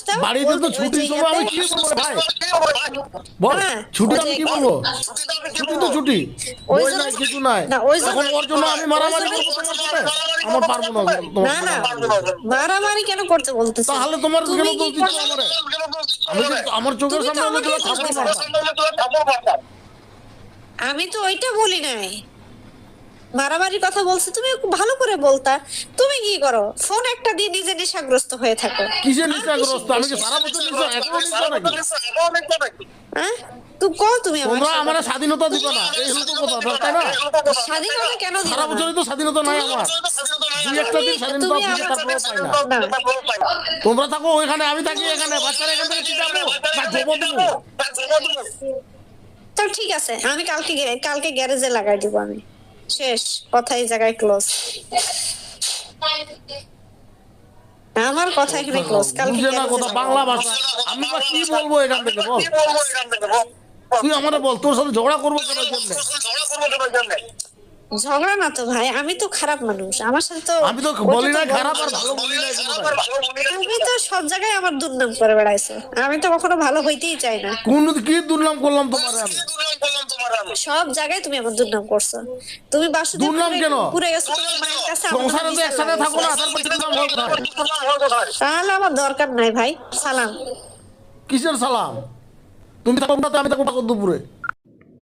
দাও বাড়িতে তো ছুটির সময় আমি কি বলবো ভাই বল ছুটি আমি কি বলবো ছুটি তো ছুটি বই নাই কিছু নাই এখন ওর জন্য আমি মারামারি করবো তোমার সাথে আমার পারবো না না না মারামারি কেন করতে বলতেছো তাহলে তোমার কেন দোষ দিচ্ছ আমারে আমি যে আমার চোখের তুমি তো সামনে আমাকে হলে দোষ থাপ্পড় দিছো মারতাম আমি তো ওইটা বলি নাই মারামারির কথা বলছো তুমি ভালো করে বলতা তুমি কি করো ফোন একটা দিয়ে নিজে নেশাগ্রস্ত হয়ে থাকো কিসের নেশাগ্রস্ত আমি কি সারা বছর নেশা এখনো নেশা নাকি হ্যাঁ তুমি কও তুমি তোমরা আমার স্বাধীনতা দিবে না এই হলো তো কথা তাই না স্বাধীনতা কেন দিবে সারা বছরই তো স্বাধীনতা নাই আমার দুই একটা দিন স্বাধীনতা দিতে তারপরে পাই না তোমরা থাকো ওইখানে আমি থাকি এখানে বাচ্চারা এখান থেকে কি যাবো না জবো দেবো তো ঠিক আছে আমি কালকে গ্যারেজে লাগাই দিব আমি শেষ কথা এই জায়গায় ক্লোজ আমার কথা এখানে ক্লোজ কালকে বুঝে না কথা বাংলা ভাষা আমি বা কি বলবো এখান থেকে বল তুই আমারে বল তোর সাথে ঝগড়া করবো কেন জন্য ঝগড়া না তো ভাই আমি তো খারাপ মানুষ আমার সাথে তো আমি তো বলি না খারাপ আর ভালো বলি না তুমি তো সব জায়গায় আমার দুর্নাম করে বেড়াইছো আমি তো কখনো ভালো হইতেই চাই না কোন কি দুর্নাম করলাম তোমারে আমি সব জায়গায় তুমি আমার দুর্নাম করছো তুমি দুর্নাম কেন পুরে গেছো তোমার মায়ের কাছে সংসারে তো একসাথে থাকো না তারপর দুর্নাম হয় কোথায়? তাহলে আমার দরকার নাই ভাই সালাম কিসের সালাম তুমি থাকো না তো আমি থাকবো দুপুরে